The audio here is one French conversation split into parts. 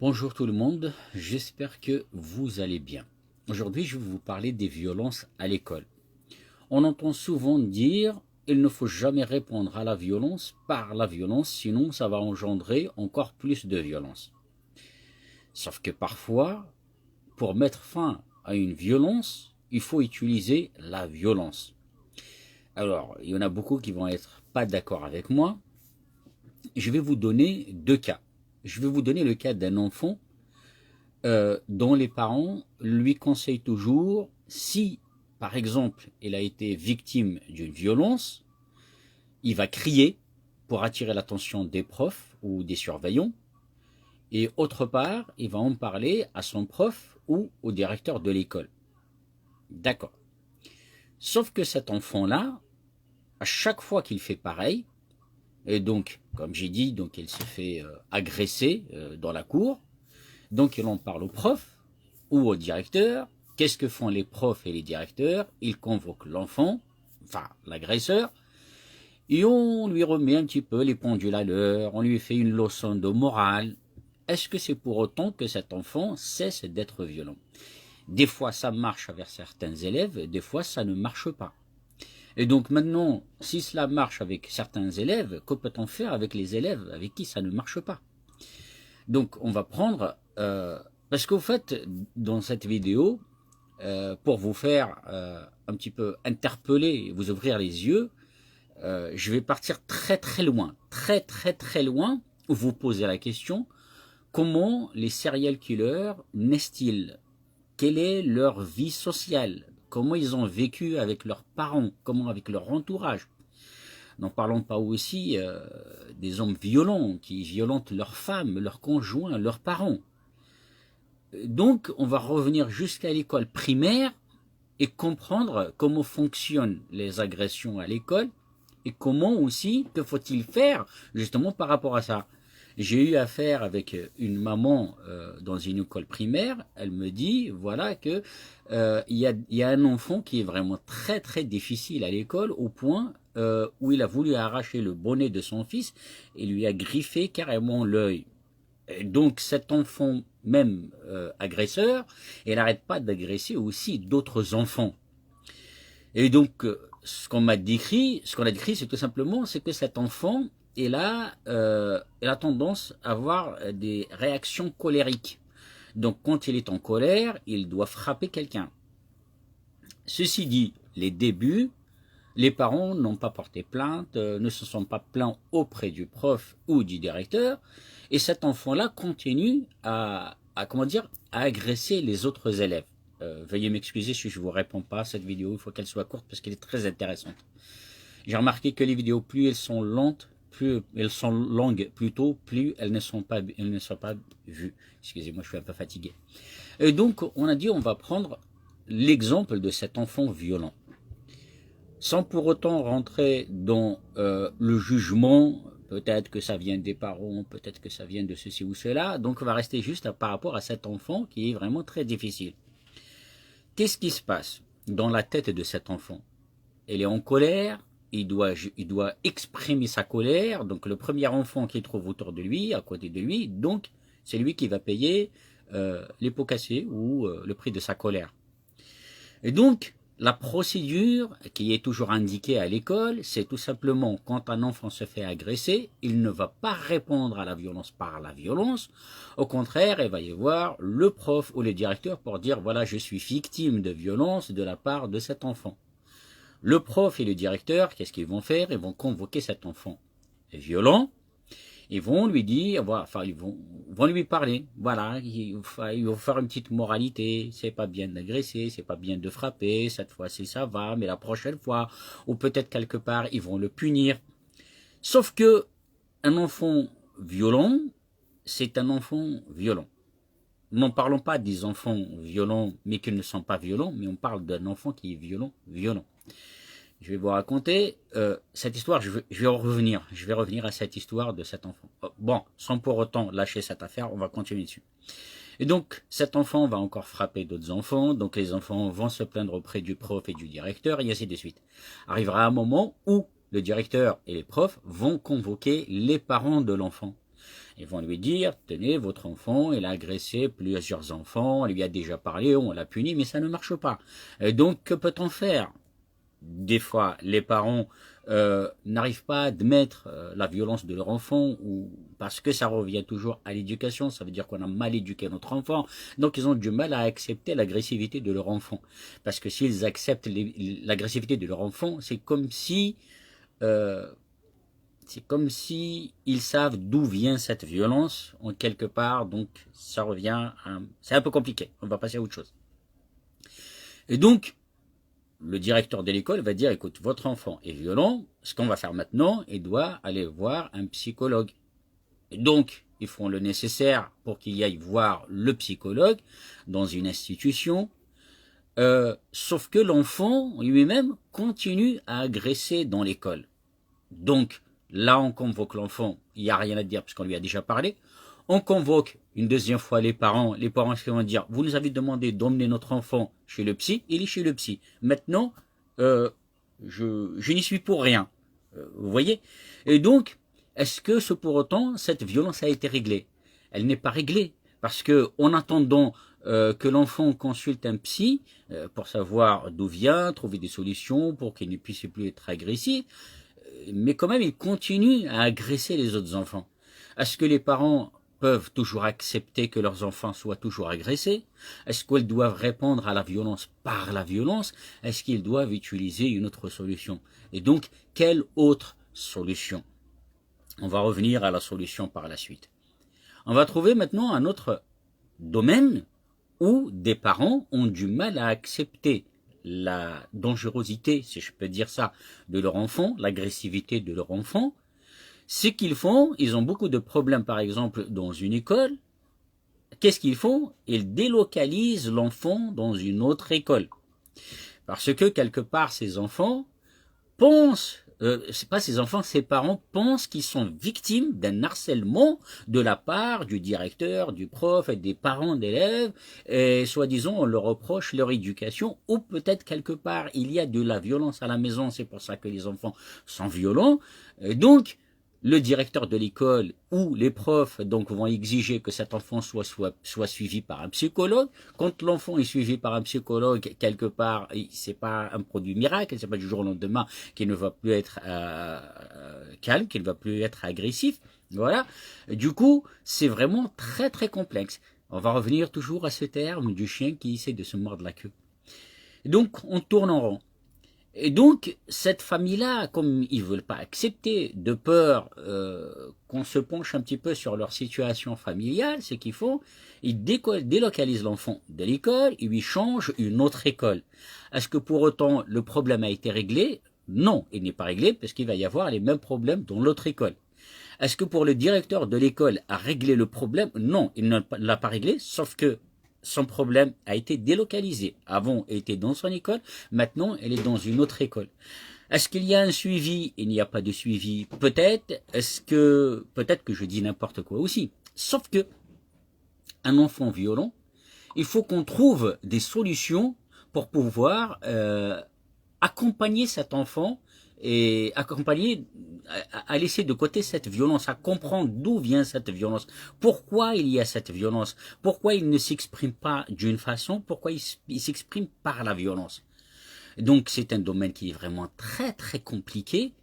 Bonjour tout le monde, j'espère que vous allez bien. Aujourd'hui, je vais vous parler des violences à l'école. On entend souvent dire il ne faut jamais répondre à la violence par la violence, sinon ça va engendrer encore plus de violence. Sauf que parfois, pour mettre fin à une violence, il faut utiliser la violence. Alors, il y en a beaucoup qui vont être pas d'accord avec moi. Je vais vous donner deux cas. Je vais vous donner le cas d'un enfant dont les parents lui conseillent toujours, si par exemple il a été victime d'une violence, il va crier pour attirer l'attention des profs ou des surveillants, et autre part, il va en parler à son prof ou au directeur de l'école. D'accord. Sauf que cet enfant-là, à chaque fois qu'il fait pareil, et donc, comme j'ai dit, donc il se fait agresser dans la cour, donc il en parle au prof ou au directeur. Qu'est-ce que font les profs et les directeurs? Ils convoquent l'enfant, enfin l'agresseur, et on lui remet un petit peu les pendules à l'heure, on lui fait une leçon de morale. Est-ce que c'est pour autant que cet enfant cesse d'être violent? Des fois ça marche avec certains élèves, des fois ça ne marche pas. Et donc maintenant, si cela marche avec certains élèves, que peut-on faire avec les élèves avec qui ça ne marche pas? Donc on va prendre, parce qu'au fait, dans cette vidéo, pour vous faire un petit peu interpeller, vous ouvrir les yeux, je vais partir très très loin, très loin, où vous posez la question, comment les serial killers naissent-ils? Quelle est leur vie sociale? Comment ils ont vécu avec leurs parents? Comment avec leur entourage? N'en parlons pas aussi des hommes violents qui violentent leurs femmes, leurs conjoints, leurs parents. Donc, on va revenir jusqu'à l'école primaire et comprendre comment fonctionnent les agressions à l'école et comment aussi, que faut-il faire justement par rapport à ça. J'ai eu affaire avec une maman dans une école primaire. Elle me dit, voilà, que y a un enfant qui est vraiment très difficile à l'école au point où il a voulu arracher le bonnet de son fils et lui a griffé carrément l'œil. Et donc cet enfant, même agresseur, il n'arrête pas d'agresser aussi d'autres enfants. Et donc ce qu'on a décrit, c'est tout simplement, c'est que cet enfant, il a tendance à avoir des réactions colériques. Donc quand il est en colère, il doit frapper quelqu'un. Ceci dit, les débuts, les parents n'ont pas porté plainte, ne se sont pas plaints auprès du prof ou du directeur, et cet enfant-là continue comment dire, à agresser les autres élèves. Veuillez m'excuser si je ne vous réponds pas à cette vidéo, il faut qu'elle soit courte parce qu'elle est très intéressante. J'ai remarqué que les vidéos, plus elles sont lentes, plus elles sont longues plutôt, plus elles ne sont pas vues. Excusez-moi, je suis un peu fatigué. Et donc, on a dit, on va prendre l'exemple de cet enfant violent. Sans pour autant rentrer dans le jugement, peut-être que ça vient des parents, peut-être que ça vient de ceci ou cela, donc on va rester juste par rapport à cet enfant qui est vraiment très difficile. Qu'est-ce qui se passe dans la tête de cet enfant? Il est en colère, il doit exprimer sa colère, donc le premier enfant qu'il trouve autour de lui, à côté de lui, donc c'est lui qui va payer les pots cassés ou le prix de sa colère. Et donc, la procédure qui est toujours indiquée à l'école, c'est tout simplement quand un enfant se fait agresser, il ne va pas répondre à la violence par la violence. Au contraire, il va y avoir le prof ou le directeur pour dire voilà, je suis victime de violence de la part de cet enfant. Le prof et le directeur, qu'est-ce qu'ils vont faire? Ils vont convoquer cet enfant violent. Ils vont lui dire, enfin, ils vont lui parler. Voilà, il vont faire une petite moralité. C'est pas bien d'agresser, c'est pas bien de frapper. Cette fois-ci, ça va, mais la prochaine fois, ou peut-être quelque part, ils vont le punir. Sauf que un enfant violent, c'est un enfant violent. N'en parlons pas des enfants violents, mais qui ne sont pas violents, mais on parle d'un enfant qui est violent. Je vais vous raconter cette histoire, je vais revenir à cette histoire de cet enfant. Bon, sans pour autant lâcher cette affaire, on va continuer dessus. Et donc, cet enfant va encore frapper d'autres enfants, donc les enfants vont se plaindre auprès du prof et du directeur, et ainsi de suite. Arrivera un moment où le directeur et les profs vont convoquer les parents de l'enfant. Ils vont lui dire, tenez, votre enfant, il a agressé plusieurs enfants, on lui a déjà parlé, on l'a puni, mais ça ne marche pas. Et donc, que peut-on faire? Des fois, les parents n'arrivent pas à admettre la violence de leur enfant, ou parce que ça revient toujours à l'éducation, ça veut dire qu'on a mal éduqué notre enfant, donc ils ont du mal à accepter l'agressivité de leur enfant. Parce que s'ils acceptent l'agressivité de leur enfant, euh, c'est comme si ils savent d'où vient cette violence, en quelque part, donc ça revient c'est un peu compliqué, on va passer à autre chose. Et donc, le directeur de l'école va dire, écoute, votre enfant est violent, ce qu'on va faire maintenant, il doit aller voir un psychologue. Et donc, ils font le nécessaire pour qu'il aille voir le psychologue dans une institution, sauf que l'enfant lui-même continue à agresser dans l'école. Donc, là, on convoque l'enfant, il n'y a rien à dire parce qu'on lui a déjà parlé. On convoque une deuxième fois les parents vont dire, vous nous avez demandé d'emmener notre enfant chez le psy, il est chez le psy. Maintenant, je n'y suis pour rien. Vous voyez? Et donc, est-ce que pour autant, cette violence a été réglée? Elle n'est pas réglée. Parce que, en attendant que l'enfant consulte un psy, pour savoir d'où vient, trouver des solutions pour qu'il ne puisse plus être agressif, mais quand même, il continue à agresser les autres enfants. Est-ce que les parents peuvent toujours accepter que leurs enfants soient toujours agressés? Est-ce qu'ils doivent répondre à la violence par la violence? Est-ce qu'ils doivent utiliser une autre solution? Et donc, quelle autre solution? On va revenir à la solution par la suite. On va trouver maintenant un autre domaine où des parents ont du mal à accepter la dangerosité, si je peux dire ça, de leur enfant, l'agressivité de leur enfant. Ce qu'ils font, ils ont beaucoup de problèmes, par exemple, dans une école. Qu'est-ce qu'ils font? Ils délocalisent l'enfant dans une autre école. Parce que, quelque part, ces enfants pensent, c'est pas ces enfants, ces parents pensent qu'ils sont victimes d'un harcèlement de la part du directeur, du prof et des parents d'élèves, et soi-disant on leur reproche leur éducation, ou peut-être quelque part il y a de la violence à la maison, c'est pour ça que les enfants sont violents, et donc le directeur de l'école ou les profs donc vont exiger que cet enfant soit suivi par un psychologue. Quand l'enfant est suivi par un psychologue, quelque part, c'est pas un produit miracle, c'est pas du jour au lendemain qu'il ne va plus être calme, qu'il ne va plus être agressif. Voilà. Du coup, c'est vraiment très très complexe. On va revenir toujours à ce terme du chien qui essaie de se mordre la queue. Donc, on tourne en rond. Et donc, cette famille-là, comme ils ne veulent pas accepter, de peur qu'on se penche un petit peu sur leur situation familiale, c'est qu'ils font, ils délocalisent l'enfant de l'école, ils lui changent une autre école. Est-ce que pour autant le problème a été réglé? Non, il n'est pas réglé parce qu'il va y avoir les mêmes problèmes dans l'autre école. Est-ce que pour le directeur de l'école a réglé le problème? Non, il ne l'a pas réglé, sauf que son problème a été délocalisé. Avant, elle était dans son école, maintenant, elle est dans une autre école. Est-ce qu'il y a un suivi? Il n'y a pas de suivi. Peut-être. Peut-être que je dis n'importe quoi aussi. Sauf que, un enfant violent, il faut qu'on trouve des solutions pour pouvoir accompagner cet enfant et accompagner, à laisser de côté cette violence, à comprendre d'où vient cette violence, pourquoi il y a cette violence, pourquoi il ne s'exprime pas d'une façon, pourquoi il s'exprime par la violence. Donc c'est un domaine qui est vraiment très très compliqué,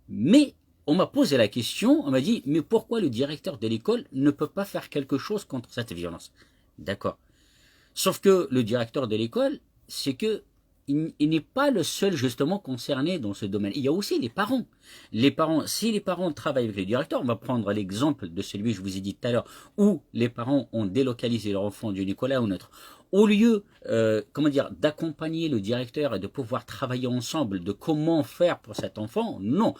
mais on m'a posé la question, on m'a dit, mais pourquoi le directeur de l'école ne peut pas faire quelque chose contre cette violence? D'accord. Sauf que le directeur de l'école, c'est que il n'est pas le seul justement concerné dans ce domaine. Il y a aussi les parents. Les parents, si les parents travaillent avec le directeur, on va prendre l'exemple de celui que je vous ai dit tout à l'heure, où les parents ont délocalisé leur enfant d'une école à une autre. Au lieu, d'accompagner le directeur et de pouvoir travailler ensemble de comment faire pour cet enfant, non.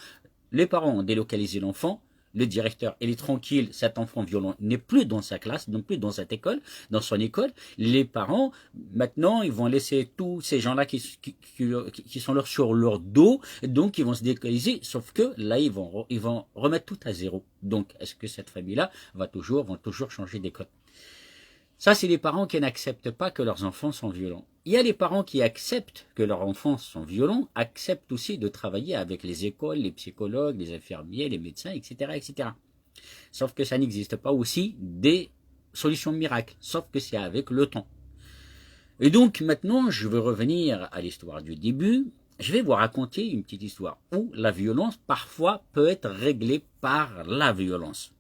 Les parents ont délocalisé l'enfant, le directeur, il est tranquille, cet enfant violent n'est plus dans sa classe, non plus dans cette école, dans son école. Les parents, maintenant, ils vont laisser tous ces gens-là qui sont sur leur dos, donc ils vont se délocaliser, sauf que là, ils vont remettre tout à zéro. Donc, est-ce que cette famille-là vont toujours changer d'école? Ça, c'est les parents qui n'acceptent pas que leurs enfants sont violents. Il y a les parents qui acceptent que leurs enfants sont violents, acceptent aussi de travailler avec les écoles, les psychologues, les infirmiers, les médecins, etc., etc. Sauf que ça n'existe pas aussi des solutions miracles, sauf que c'est avec le temps. Et donc maintenant, je veux revenir à l'histoire du début. Je vais vous raconter une petite histoire où la violence parfois peut être réglée par la violence.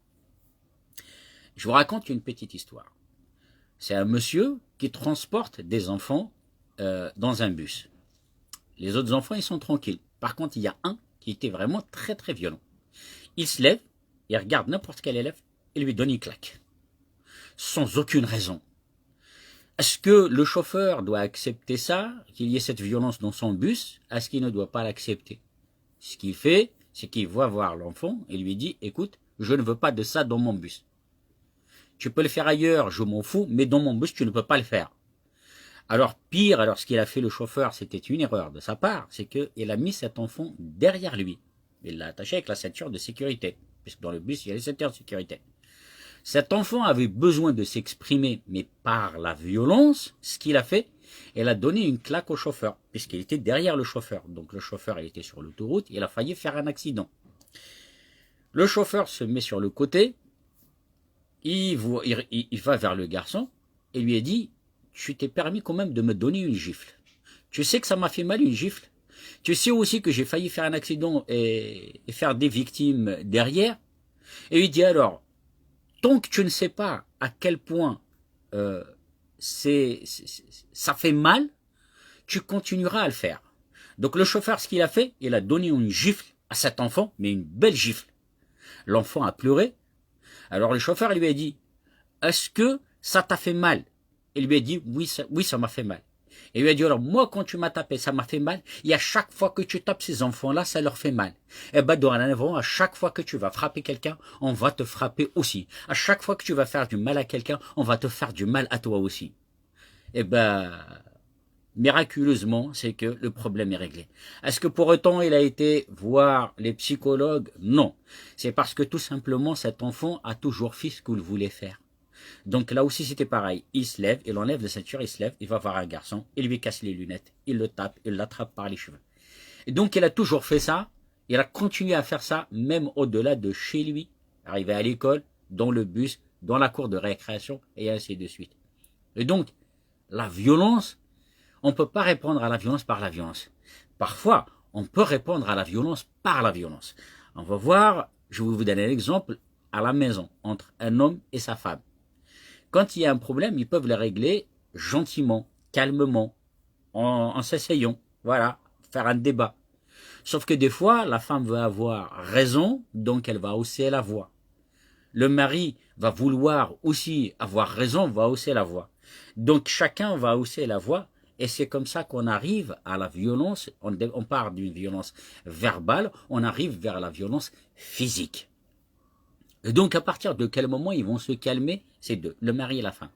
Je vous raconte une petite histoire. C'est un monsieur qui transporte des enfants dans un bus. Les autres enfants, ils sont tranquilles. Par contre, il y a un qui était vraiment très très violent. Il se lève, il regarde n'importe quel élève et lui donne une claque. Sans aucune raison. Est-ce que le chauffeur doit accepter ça, qu'il y ait cette violence dans son bus? Est-ce qu'il ne doit pas l'accepter? Ce qu'il fait, c'est qu'il va voir l'enfant et lui dit, écoute, je ne veux pas de ça dans mon bus. Tu peux le faire ailleurs, je m'en fous, mais dans mon bus, tu ne peux pas le faire. Alors pire, alors ce qu'il a fait le chauffeur, c'était une erreur de sa part, c'est qu'il a mis cet enfant derrière lui. Il l'a attaché avec la ceinture de sécurité, puisque dans le bus, il y a les ceintures de sécurité. Cet enfant avait besoin de s'exprimer, mais par la violence, ce qu'il a fait, il a donné une claque au chauffeur, puisqu'il était derrière le chauffeur. Donc le chauffeur, il était sur l'autoroute, il a failli faire un accident. Le chauffeur se met sur le côté, il va vers le garçon et lui a dit, tu t'es permis quand même de me donner une gifle. Tu sais que ça m'a fait mal une gifle. Tu sais aussi que j'ai failli faire un accident et faire des victimes derrière. Et il dit alors, tant que tu ne sais pas à quel point ça fait mal, tu continueras à le faire. Donc le chauffeur, ce qu'il a fait, il a donné une gifle à cet enfant, mais une belle gifle. L'enfant a pleuré. Alors le chauffeur lui a dit, est-ce que ça t'a fait mal? Il lui a dit, oui, ça m'a fait mal. Et il lui a dit, alors moi quand tu m'as tapé, ça m'a fait mal, et à chaque fois que tu tapes ces enfants-là, ça leur fait mal. Et ben dorénavant, à chaque fois que tu vas frapper quelqu'un, on va te frapper aussi. À chaque fois que tu vas faire du mal à quelqu'un, on va te faire du mal à toi aussi. Et ben, miraculeusement, c'est que le problème est réglé. Est-ce que pour autant il a été voir les psychologues? Non. C'est parce que tout simplement cet enfant a toujours fait ce qu'il voulait faire. Donc là aussi c'était pareil. Il se lève, il enlève la ceinture, il se lève, il va voir un garçon, il lui casse les lunettes, il le tape, il l'attrape par les cheveux. Et donc il a toujours fait ça, il a continué à faire ça même au-delà de chez lui, arrivé à l'école, dans le bus, dans la cour de récréation et ainsi de suite. Et donc la violence, on ne peut pas répondre à la violence par la violence. Parfois, on peut répondre à la violence par la violence. On va voir, je vais vous donner un exemple, à la maison, entre un homme et sa femme. Quand il y a un problème, ils peuvent le régler gentiment, calmement, en s'asseyant, voilà, faire un débat. Sauf que des fois, la femme veut avoir raison, donc elle va hausser la voix. Le mari va vouloir aussi avoir raison, va hausser la voix. Donc chacun va hausser la voix, et c'est comme ça qu'on arrive à la violence, on part d'une violence verbale, on arrive vers la violence physique. Et donc à partir de quel moment ils vont se calmer? C'est deux, le mari et la femme.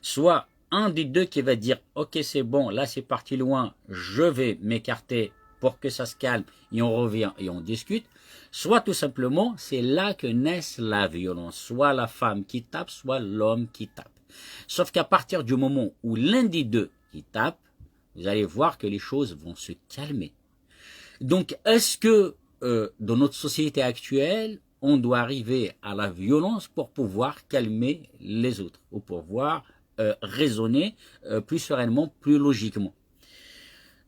Soit un des deux qui va dire « Ok, c'est bon, là c'est parti loin, je vais m'écarter pour que ça se calme et on revient et on discute. » Soit tout simplement, c'est là que naît la violence. Soit la femme qui tape, soit l'homme qui tape. Sauf qu'à partir du moment où l'un des deux qui tape, vous allez voir que les choses vont se calmer. Donc, est-ce que dans notre société actuelle, on doit arriver à la violence pour pouvoir calmer les autres, ou pour pouvoir raisonner plus sereinement, plus logiquement?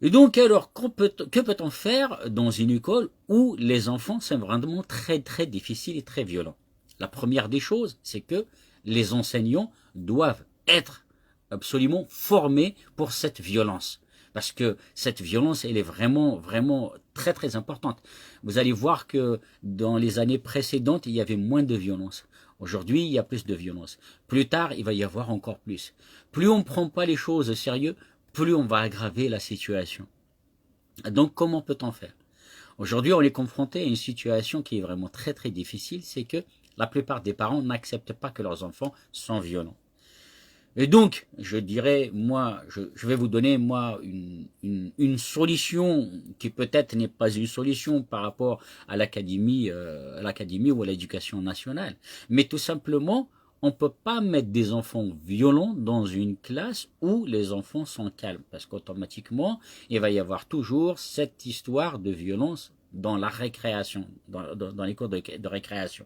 Et donc, alors, que peut-on faire dans une école où les enfants sont vraiment très, très difficiles et très violents? La première des choses, c'est que les enseignants doivent être absolument formés pour cette violence. Parce que cette violence, elle est vraiment, vraiment très, très importante. Vous allez voir que dans les années précédentes, il y avait moins de violence. Aujourd'hui, il y a plus de violence. Plus tard, il va y avoir encore plus. Plus on ne prend pas les choses au sérieux, plus on va aggraver la situation. Donc, comment peut-on faire? Aujourd'hui, on est confronté à une situation qui est vraiment très, très difficile, c'est que la plupart des parents n'acceptent pas que leurs enfants sont violents. Et donc, je dirais, moi, je vais vous donner, moi, une solution qui peut-être n'est pas une solution par rapport à l'académie ou à l'éducation nationale. Mais tout simplement, on ne peut pas mettre des enfants violents dans une classe où les enfants sont calmes. Parce qu'automatiquement, il va y avoir toujours cette histoire de violence dans la récréation, dans les cours de récréation.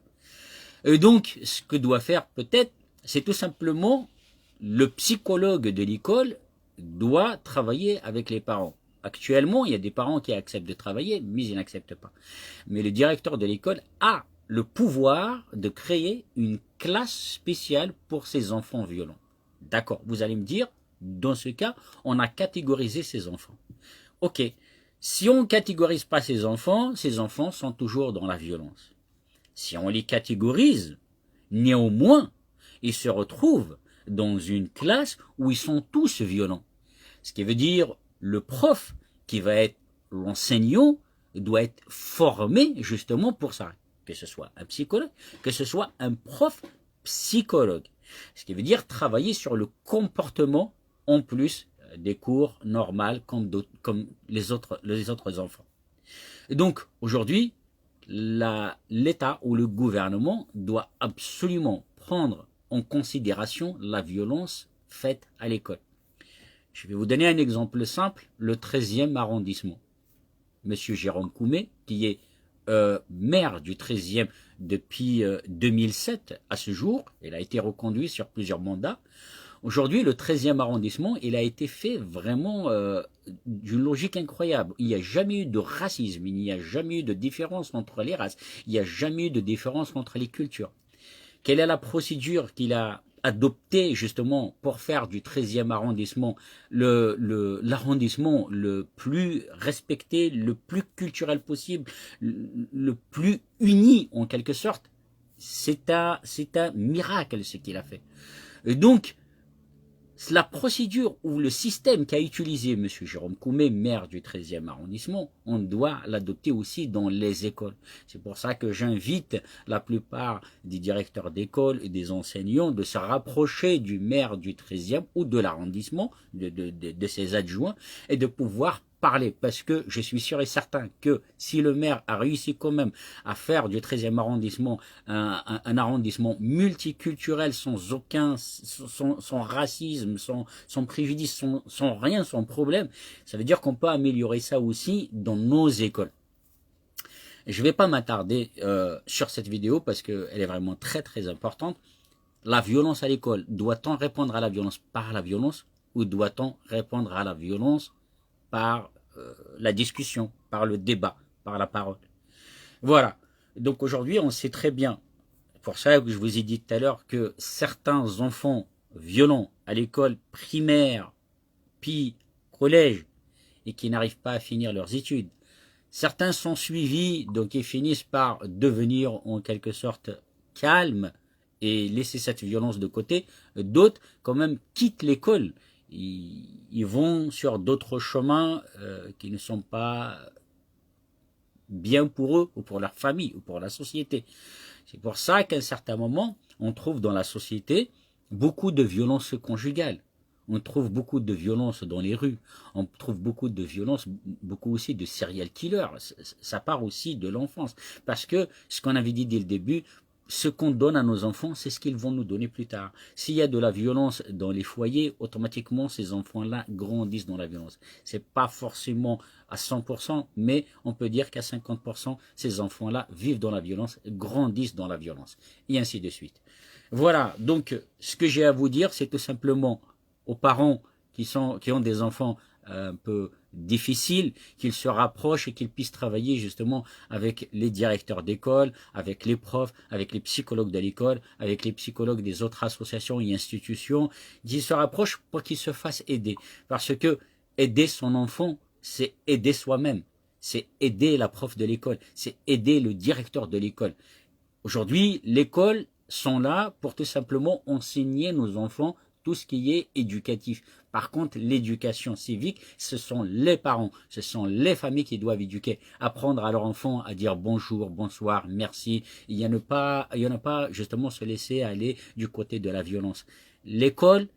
Et donc, ce que doit faire peut-être, c'est tout simplement le psychologue de l'école doit travailler avec les parents. Actuellement, il y a des parents qui acceptent de travailler, mais ils n'acceptent pas. Mais le directeur de l'école a le pouvoir de créer une classe spéciale pour ces enfants violents. D'accord, vous allez me dire, dans ce cas, on a catégorisé ces enfants. Ok, si on ne catégorise pas ces enfants sont toujours dans la violence. Si on les catégorise, néanmoins, ils se retrouvent dans une classe où ils sont tous violents. Ce qui veut dire le prof qui va être l'enseignant doit être formé justement pour ça. Que ce soit un psychologue, que ce soit un prof psychologue. Ce qui veut dire travailler sur le comportement en plus des cours normaux comme les autres enfants. Et donc aujourd'hui, l'État ou le gouvernement doit absolument prendre en considération la violence faite à l'école. Je vais vous donner un exemple simple, le 13e arrondissement. Monsieur Jérôme Koumé, qui est maire du 13e depuis 2007 à ce jour, il a été reconduit sur plusieurs mandats. Aujourd'hui, le 13e arrondissement, il a été fait vraiment d'une logique incroyable. Il n'y a jamais eu de racisme, il n'y a jamais eu de différence entre les races, il n'y a jamais eu de différence entre les cultures. Quelle est la procédure qu'il a adoptée justement pour faire du 13e arrondissement l'arrondissement le plus respecté, le plus culturel possible, le plus uni en quelque sorte? C'est un miracle ce qu'il a fait. Et donc, la procédure ou le système qu'a utilisé M. Jérôme Koumé, maire du 13e arrondissement, on doit l'adopter aussi dans les écoles. C'est pour ça que j'invite la plupart des directeurs d'école et des enseignants de se rapprocher du maire du 13e ou de l'arrondissement, de ses adjoints, et de pouvoir parler, parce que je suis sûr et certain que si le maire a réussi quand même à faire du 13e arrondissement un arrondissement multiculturel sans aucun, sans racisme, sans préjudice, sans rien, sans problème, ça veut dire qu'on peut améliorer ça aussi dans nos écoles. Je ne vais pas m'attarder sur cette vidéo parce qu'elle est vraiment très très importante. La violence à l'école, doit-on répondre à la violence par la violence ou doit-on répondre à la violence par la discussion, par le débat, par la parole? Voilà. Donc aujourd'hui, on sait très bien, pour ça que je vous ai dit tout à l'heure, que certains enfants violents à l'école primaire, puis collège, et qui n'arrivent pas à finir leurs études, certains sont suivis, donc ils finissent par devenir en quelque sorte calmes et laisser cette violence de côté. D'autres, quand même, quittent l'école. Ils vont sur d'autres chemins qui ne sont pas bien pour eux ou pour leur famille ou pour la société. C'est pour ça qu'à un certain moment, on trouve dans la société beaucoup de violences conjugales. On trouve beaucoup de violences dans les rues. On trouve beaucoup de violences, beaucoup aussi de serial killers. Ça part aussi de l'enfance. Parce que, ce qu'on avait dit dès le début, ce qu'on donne à nos enfants, c'est ce qu'ils vont nous donner plus tard. S'il y a de la violence dans les foyers, automatiquement, ces enfants-là grandissent dans la violence. C'est pas forcément à 100%, mais on peut dire qu'à 50%, ces enfants-là vivent dans la violence, grandissent dans la violence, et ainsi de suite. Voilà, donc, ce que j'ai à vous dire, c'est tout simplement aux parents qui ont des enfants un peu difficiles, qu'ils se rapprochent et qu'ils puissent travailler justement avec les directeurs d'école, avec les profs, avec les psychologues de l'école, avec les psychologues des autres associations et institutions, qu'ils se rapprochent pour qu'ils se fassent aider. Parce que aider son enfant, c'est aider soi-même, c'est aider la prof de l'école, c'est aider le directeur de l'école. Aujourd'hui, l'école sont là pour tout simplement enseigner nos enfants tout ce qui est éducatif. Par contre, l'éducation civique, ce sont les parents, ce sont les familles qui doivent éduquer, apprendre à leurs enfants à dire bonjour, bonsoir, merci. Il n'y en a pas justement se laisser aller du côté de la violence. L'école,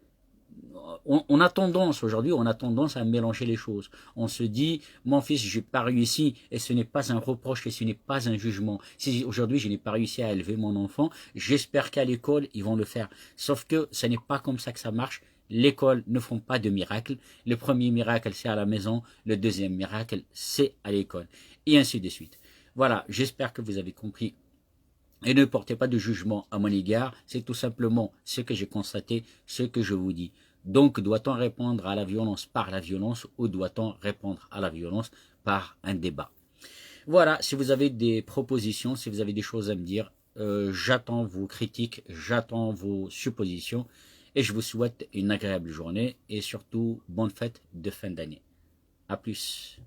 on a tendance aujourd'hui, on a tendance à mélanger les choses. On se dit, mon fils, je n'ai pas réussi, et ce n'est pas un reproche, et ce n'est pas un jugement. Si aujourd'hui je n'ai pas réussi à élever mon enfant, j'espère qu'à l'école, ils vont le faire. Sauf que ce n'est pas comme ça que ça marche. L'école ne font pas de miracles. Le premier miracle, c'est à la maison. Le deuxième miracle, c'est à l'école. Et ainsi de suite. Voilà, j'espère que vous avez compris Et ne portez pas de jugement à mon égard, c'est tout simplement ce que j'ai constaté, ce que je vous dis. Donc, doit-on répondre à la violence par la violence ou doit-on répondre à la violence par un débat? Voilà, si vous avez des propositions, si vous avez des choses à me dire, j'attends vos critiques, j'attends vos suppositions et je vous souhaite une agréable journée et surtout bonne fête de fin d'année. À plus.